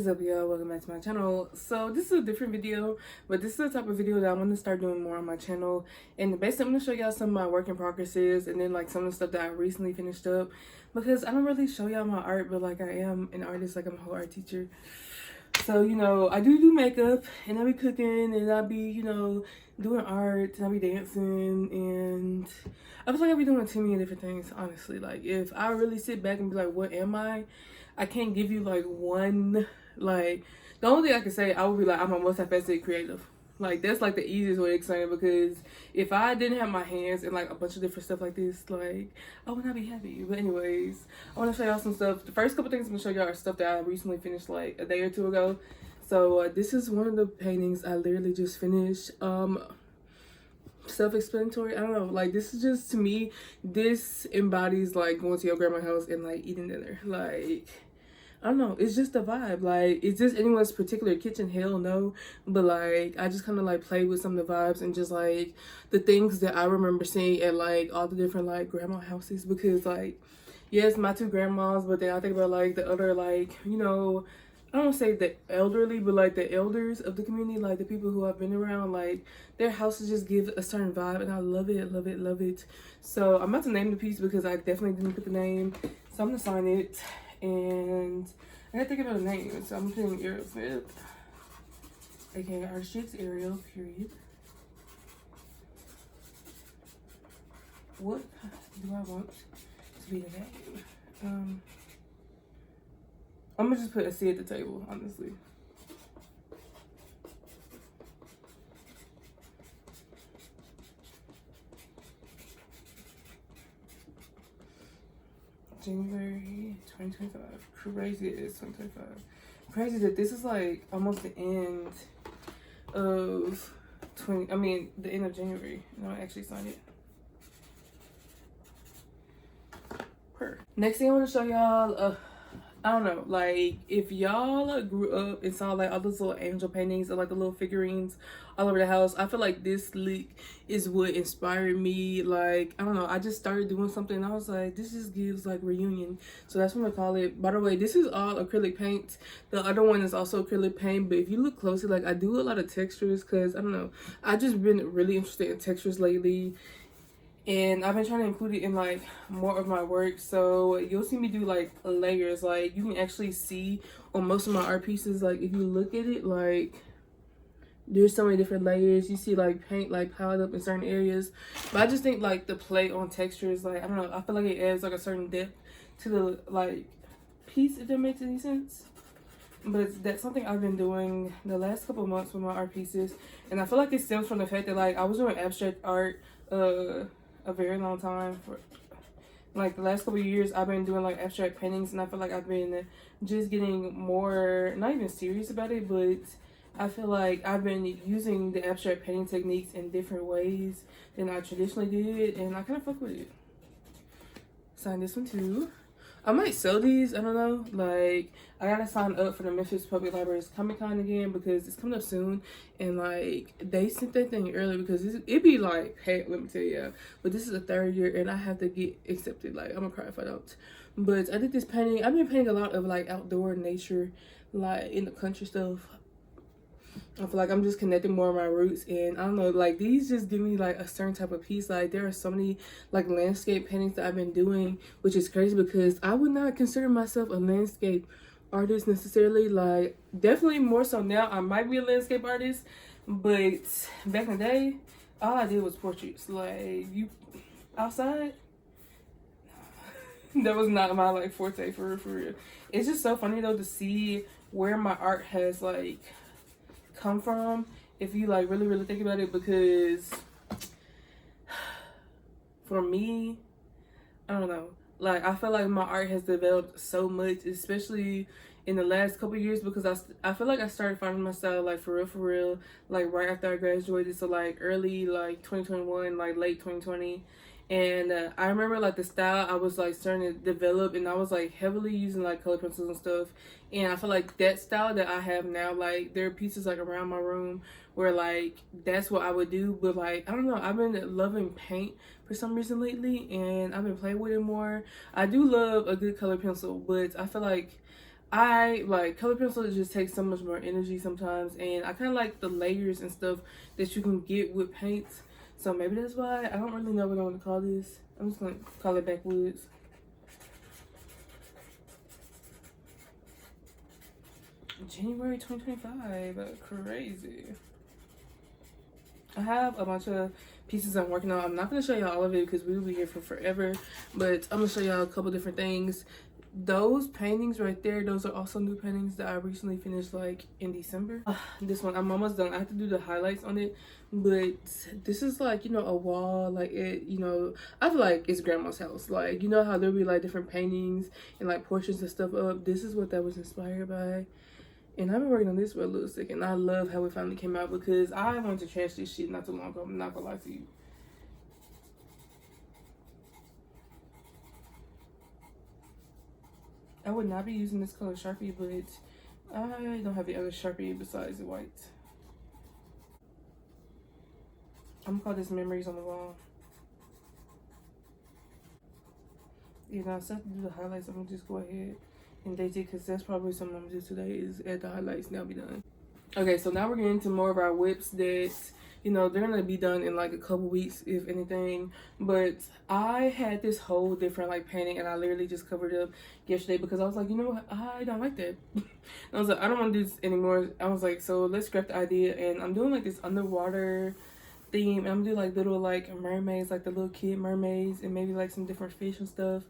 is up, y'all? Welcome back to my channel. So this is a different video, but this is the type of video that I want to start doing more on my channel. And basically I'm going to show y'all some of my work in progresses and then like some of the stuff that I recently finished up, because I don't really show y'all my art, but like I am an artist, like I'm a whole art teacher. So, you know, I do makeup, and I be cooking, and I be, you know, doing art, and I be dancing, and I feel like I be doing too many different things, honestly. Like, if I really sit back and be like, what am I can't give you, like, one, like, the only thing I can say, I would be like, I'm a multifaceted creative. Like, that's, like, the easiest way to explain it, because if I didn't have my hands in, like, a bunch of different stuff like this, like, I would not be happy. But anyways, I want to show y'all some stuff. The first couple things I'm going to show y'all are stuff that I recently finished, like, a day or two ago. So, this is one of the paintings I literally just finished. Self-explanatory, I don't know. Like, this is just, to me, this embodies, like, going to your grandma's house and, like, eating dinner. Like, I don't know, it's just a vibe. Like, is this anyone's particular kitchen? Hell no. But like, I just kind of like play with some of the vibes and just like the things that I remember seeing at like all the different like grandma houses, because like, yes, my two grandmas, but then I think about like the other, like, you know, I don't want to say the elderly, but like the elders of the community, like the people who I've been around, like their houses just give a certain vibe, and I love it, love it, love it. So I'm about to name the piece because I definitely didn't put the name, so I'm gonna sign it. And I gotta think about a name, so I'm putting Ariel Smith, aka Artistry Ariel, period. What do I want to be the name? I'm gonna just put a C at the table, honestly. January 2025. Crazy it is 2025. Crazy that this is like almost the end of the end of January. No, I actually signed it. Next thing I want to show y'all, I don't know, like if y'all grew up and saw like all those little angel paintings or like the little figurines all over the house, I feel like this leak is what inspired me. Like, I don't know, I just started doing something and I was like, this just gives like reunion, so that's what I call it. By the way, this is all acrylic paint. The other one is also acrylic paint, but if you look closely, like I do a lot of textures, because I don't know, I just been really interested in textures lately, and I've been trying to include it in like more of my work. So you'll see me do like layers. Like you can actually see on most of my art pieces, like if you look at it, like there's so many different layers. You see like paint like piled up in certain areas, but I just think like the play on textures, like I don't know, I feel like it adds like a certain depth to the like piece, if that makes any sense. But that's something I've been doing the last couple of months with my art pieces, and I feel like it stems from the fact that like I was doing abstract art a very long time. For like the last couple of years, I've been doing like abstract paintings, and I feel like I've been just getting more, not even serious about it, but I feel like I've been using the abstract painting techniques in different ways than I traditionally did, and I kind of fuck with it. Sign this one too. I might sell these, I don't know. Like, I gotta sign up for the Memphis Public Library's Comic-Con again, because it's coming up soon. And like, they sent that thing early because it'd be like, hey, let me tell you, but this is the third year and I have to get accepted. Like, I'm gonna cry if I don't. But I did this painting. I've been painting a lot of like outdoor nature, like in the country stuff. I feel like I'm just connecting more of my roots, and I don't know, like these just give me like a certain type of piece. Like there are so many like landscape paintings that I've been doing, which is crazy because I would not consider myself a landscape artist necessarily. Like definitely more so now, I might be a landscape artist, but back in the day, all I did was portraits. Like you outside, that was not my like forte, for real. It's just so funny though to see where my art has like come from, if you like really think about it, because for me, I don't know, like I feel like my art has developed so much, especially in the last couple of years, because I feel like I started finding my style like for real like right after I graduated, so like early like 2021, like late 2020. And I remember like the style I was like starting to develop, and I was like heavily using like color pencils and stuff, and I feel like that style that I have now, like there are pieces like around my room where like that's what I would do. But like I don't know, I've been loving paint for some reason lately, and I've been playing with it more. I do love a good color pencil, but I feel like I like color pencil. It just takes so much more energy sometimes, and I kind of like the layers and stuff that you can get with paints. So maybe that's why. I don't really know what I want to call this. I'm just gonna call it backwoods. January 2025. Crazy. I have a bunch of pieces I'm working on. I'm not going to show y'all all of it because we will be here for forever, but I'm going to show y'all a couple different things. Those paintings right there, those are also new paintings that I recently finished like in December. This one, I'm almost done. I have to do the highlights on it, but this is like, you know, a wall, like it, you know, I feel like it's grandma's house. Like, you know how there'll be like different paintings and like portraits and stuff up. This is what that was inspired by. And I've been working on this for a little second. I love how it finally came out because I wanted to trash this shit not too long ago. I'm not gonna lie to you. I would not be using this color Sharpie, but I don't have the other Sharpie besides the white. I'm gonna call this Memories on the Wall. You know, so I have to do the highlights. I'm gonna just go ahead and date it because that's probably something I'm gonna do today is add the highlights. Now be done. Okay, so now we're getting into more of our whips that, you know, they're gonna be done in like a couple weeks if anything. But I had this whole different like painting and I literally just covered it up yesterday because I was like, you know what, I don't like that. I was like, I don't want to do this anymore. I was like, so let's scrap the idea, and I'm doing like this underwater theme, and I'm gonna do like little like mermaids, like the little kid mermaids, and maybe like some different fish and stuff,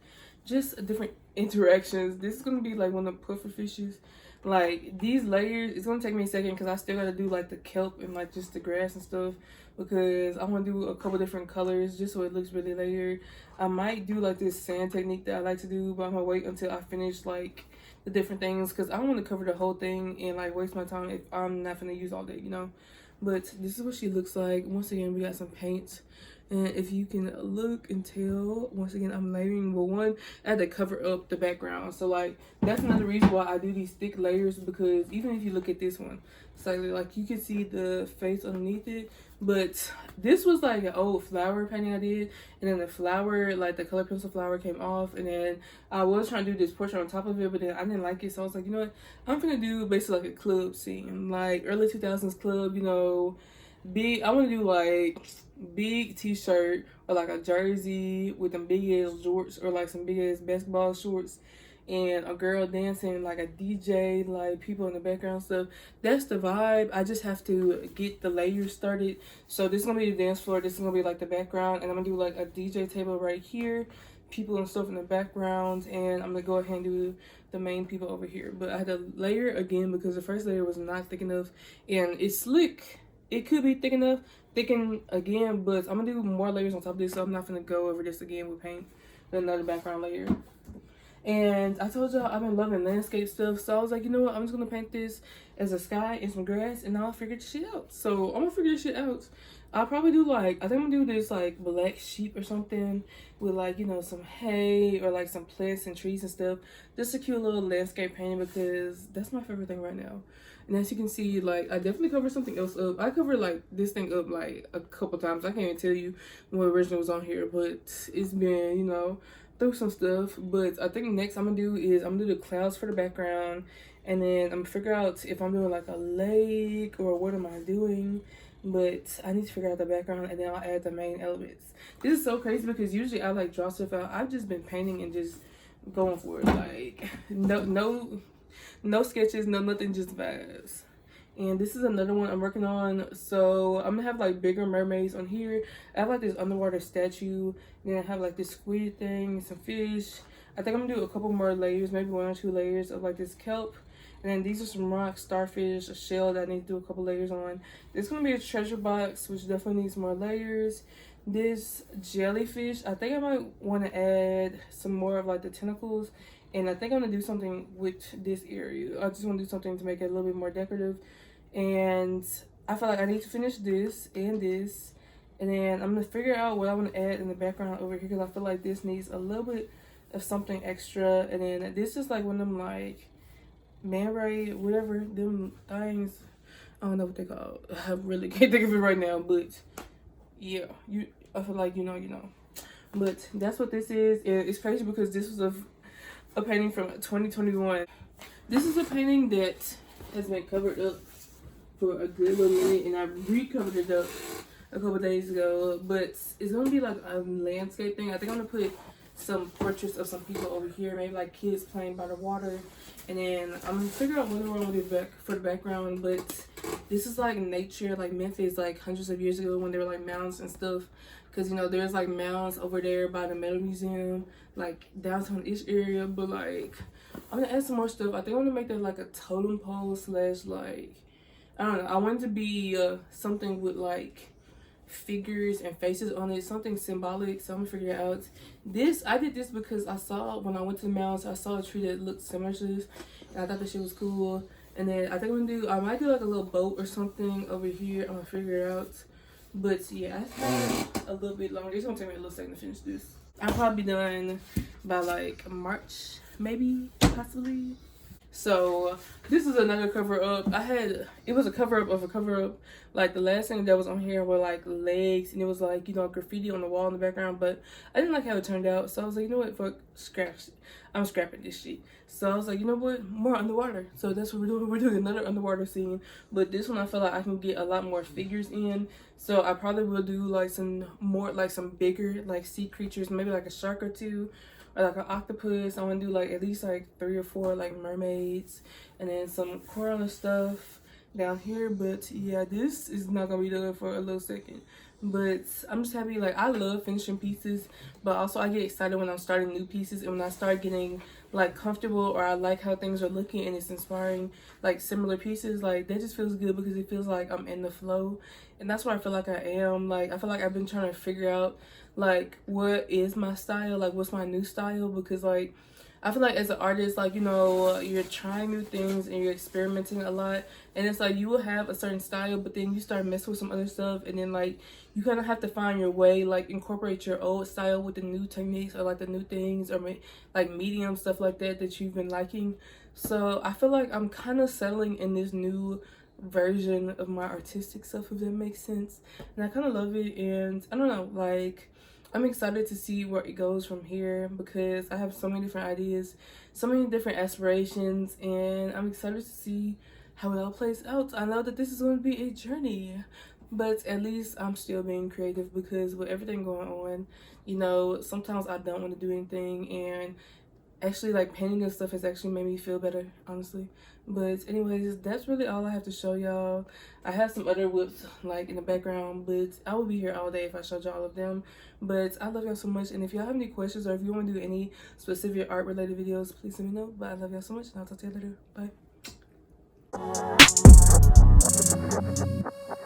just different interactions. This is gonna be like one of the puffer fishes. Like these layers, it's gonna take me a second because I still gotta do like the kelp and like just the grass and stuff, because I want to do a couple different colors just so it looks really layered. I might do like this sand technique that I like to do, but I'm gonna wait until I finish like the different things because I don't want to cover the whole thing and like waste my time if I'm not gonna use all day, you know. But this is what she looks like. Once again, we got some paint, and if you can look and tell, once again, I'm layering. Well, one, I had to cover up the background, so like that's another reason why I do these thick layers, because even if you look at this one, so like you can see the face underneath it. But this was like an old flower painting I did, and then the flower, like the color pencil flower, came off, and then I was trying to do this portrait on top of it, but then I didn't like it, so I was like, you know what, I'm gonna do basically like a club scene, like early 2000s club, you know, big. I want to do like big t-shirt or like a jersey with them big ass jorts or like some big ass basketball shorts, and a girl dancing, like a DJ, like people in the background stuff. That's the vibe. I just have to get the layers started. So this is gonna be the dance floor, this is gonna be like the background, and I'm gonna do like a DJ table right here, people and stuff in the background, and I'm gonna go ahead and do the main people over here. But I had to layer again because the first layer was not thick enough, and it's slick. It could be thick enough, thicken again, but I'm gonna do more layers on top of this, so I'm not gonna go over this again with paint with another background layer. And I told y'all I've been loving landscape stuff, so I was like, you know what, I'm just gonna paint this as a sky and some grass, and I'll figure this shit out. So I'm gonna figure this shit out. I'll probably do like, I think I'm gonna do this like black sheep or something with like, you know, some hay or like some plants and trees and stuff. Just a cute little landscape painting because that's my favorite thing right now. And as you can see, like I definitely covered something else up. I covered like this thing up like a couple times. I can't even tell you what original was on here, but it's been, you know, through some stuff. But I think next I'm gonna do is I'm gonna do the clouds for the background, and then I'm gonna figure out if I'm doing like a lake or what am I doing. But I need to figure out the background, and then I'll add the main elements. This is so crazy because usually I like draw stuff out. I've just been painting and just going for it, like no sketches, no nothing, just vibes. And this is another one I'm working on. So I'm gonna have like bigger mermaids on here. I have like this underwater statue, and then I have like this squid thing, some fish. I think I'm gonna do a couple more layers, maybe 1 or 2 layers of like this kelp. And then these are some rocks, starfish, a shell that I need to do a couple layers on. This is gonna be a treasure box, which definitely needs more layers. This jellyfish, I think I might want to add some more of like the tentacles, and I think I'm gonna do something with this area. I just want to do something to make it a little bit more decorative. And I feel like I need to finish this and this, and then I'm gonna figure out what I want to add in the background over here, because I feel like this needs a little bit of something extra. And then this is like one of them like man ray, whatever them things, I don't know what they call. I really can't think of it right now, but yeah, I feel like you know. But that's what this is. And it's crazy because this was a painting from 2021. This is a painting that has been covered up for a good little minute, and I recovered it up a couple days ago. But it's gonna be like a landscape thing. I think I'm gonna put some portraits of some people over here, maybe like kids playing by the water, and then I'm gonna figure out what I'm gonna do back for the background. But this is like nature, like Memphis, like hundreds of years ago when there were like mounds and stuff. Cause you know there's like mounds over there by the Metal Museum, like downtown-ish area. But like I'm gonna add some more stuff. I think I'm gonna make that like a totem pole slash like, I don't know. I want it to be something with like figures and faces on it, something symbolic. So I'm gonna figure it out. This, I did this because I saw when I went to the mountains, I saw a tree that looked similar to this, and I thought that shit was cool. And then I think I might do like a little boat or something over here. I'm gonna figure it out. But yeah, I have a little bit longer. It's gonna take me a little second to finish this. I'll probably be done by like March, maybe, possibly. So this is another cover up. It was a cover up of a cover up. Like the last thing that was on here were like legs, and it was like, you know, graffiti on the wall in the background. But I didn't like how it turned out, so I was like, you know what, fuck, I'm scrapping this shit. So I was like, you know what, more underwater. So that's what we're doing. We're doing another underwater scene, but this one I feel like I can get a lot more figures in. So I probably will do like some more, like some bigger like sea creatures, maybe like a shark or two, or like an octopus. I want to do like at least like 3 or 4 like mermaids, and then some coral and stuff down here. But yeah, this is not gonna be done for a little second. But I'm just happy. Like, I love finishing pieces, but also I get excited when I'm starting new pieces, and when I start getting like comfortable, or I like how things are looking and it's inspiring like similar pieces. Like, that just feels good because it feels like I'm in the flow, and that's what I feel like I am. Like, I feel like I've been trying to figure out like what is my style, like what's my new style, because like I feel like as an artist, like, you know, you're trying new things and you're experimenting a lot, and it's like you will have a certain style, but then you start messing with some other stuff, and then like you kind of have to find your way, like incorporate your old style with the new techniques, or like the new things, or like medium stuff like that you've been liking. So I feel like I'm kind of settling in this new version of my artistic stuff, if that makes sense, and I kind of love it. And I don't know, like, I'm excited to see where it goes from here, because I have so many different ideas, so many different aspirations, and I'm excited to see how it all plays out. I know that this is going to be a journey, but at least I'm still being creative, because with everything going on, you know, sometimes I don't want to do anything, and actually like painting and stuff has actually made me feel better, honestly. But anyways, that's really all I have to show y'all. I have some other whips like in the background, but I would be here all day if I showed y'all all of them. But I love y'all so much, and if y'all have any questions, or if you want to do any specific art related videos, please let me know. But I love y'all so much, and I'll talk to you later. Bye.